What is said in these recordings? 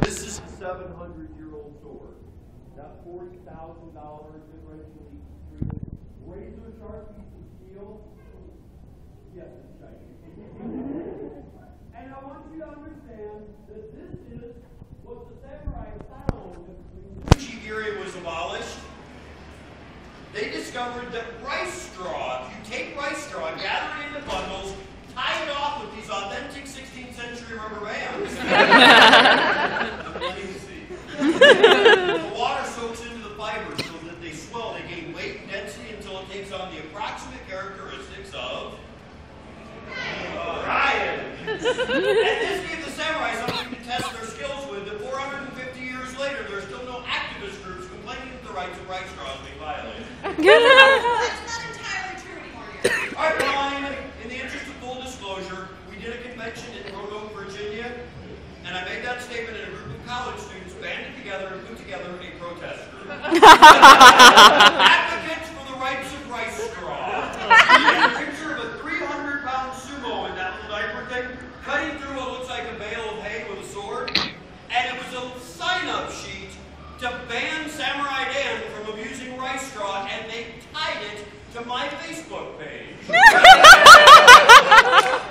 This is a 700-year-old sword. That $40,000 generationally treated razor sharp piece of steel. Yes, it's shiny. And I want you to understand that this is what the samurai found when Ichigiri was abolished. They discovered that rice straw, if you take rice straw, gather it into bundles, tie it off with these authentic 16th century rubber bands. The water soaks into the fibers so that they swell, they gain weight and density until it takes on the approximate characteristics of Ryan. And this gave the samurai something to test their skills with, that 450 years later, there are still no activist groups complaining that the rights of rice straw is being violated. That's not entirely true anymore. All right, Ryan, in the interest of full disclosure, we did a convention in Roanoke, Virginia, and I made that statement, and a group of college students banded together and put together a protest group. Advocates for the rights of rice straw. We had a picture of a 300-pound sumo in that little diaper thing, cutting through what looks like a bale of hay with a sword, and it was a sign-up sheet to ban Samurai Dan from abusing rice straw, and they tied it to my Facebook page.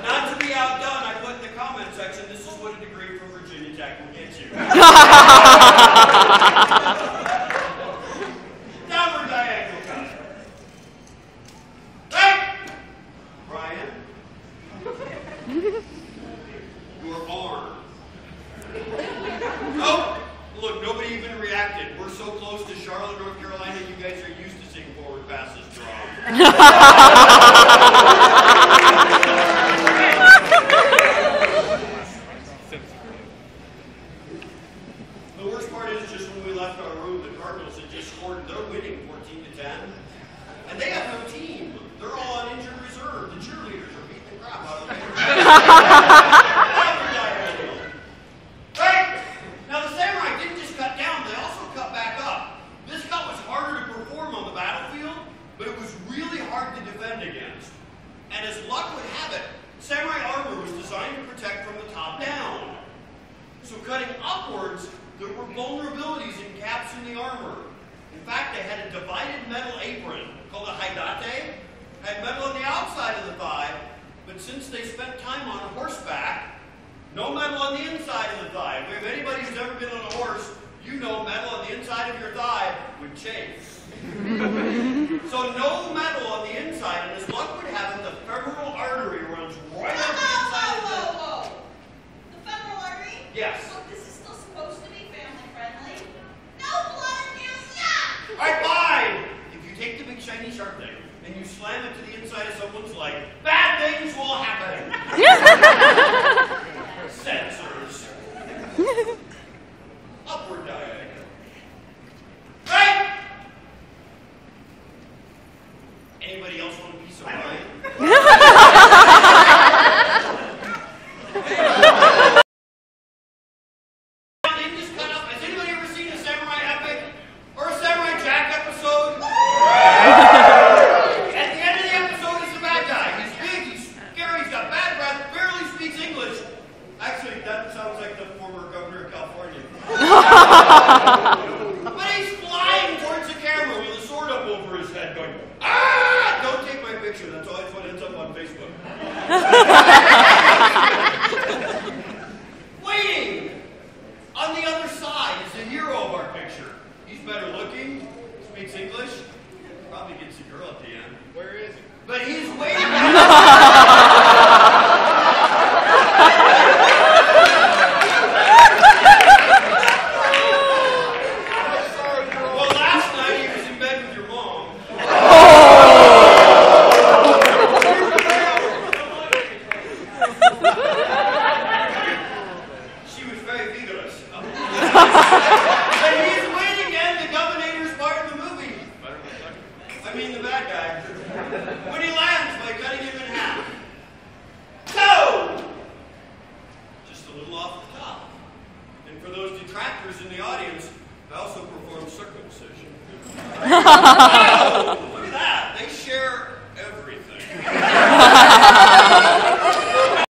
Not to be outdone, I put in the comment section, this is what a degree from Virginia Tech will get you. Downward diagonal cut. Right! Brian. Your arm. Oh! Look, nobody even reacted. We're so close to Charlotte, North Carolina, you guys are used to seeing forward passes drawn. The worst part is just when we left our room, the Cardinals had just scored. They're winning 14-10. And they have no team. They're all on injured reserve. The cheerleaders are beating the crap out of them. Right? Now the samurai didn't just cut down, they also cut back up. This cut was harder to perform on the battlefield, but it was really hard to defend against. And as luck would have it, samurai armor was designed to protect from the top down. So cutting upwards, there were vulnerabilities in gaps in the armor. In fact, they had a divided metal apron called a haidate, had metal on the outside of the thigh, but since they spent time on horseback, no metal on the inside of the thigh. If anybody who's ever been on a horse, you know metal on the inside of your thigh would chafe. So no metal on the inside, and as luck would have it, the femoral artery runs right up the inside of the... Whoa. The femoral artery? Yes. So this is still supposed to be family friendly. No blood abuse, yeah! Alright, fine! If you take the big shiny sharp thing and you slam it to the inside of someone's leg, bad things will happen! Sensors. Upward diagonal. Right! Anybody else want a piece of Ryan? Has anybody ever seen a Samurai Epic? Or a Samurai Jack episode? At the end of the episode, he's the bad guy. He's big, he's scary, he's got bad breath, barely speaks English. Actually, that sounds like the former governor of California. But he's flying towards the camera with a sword up over his head going, ah! Don't take my picture, that's always what ends up on Facebook. Waiting! On the other side is the hero of our picture. He's better looking, speaks English, probably gets a girl at the end. Where is he? But he's waiting. Well, last night he was in bed with your mom. She was very vigorous. But he's waiting in the governor's part of the movie. I mean the bad guy. When he lands by cutting him in half. So! Just a little off the top. And for those detractors in the audience, I also performed circumcision.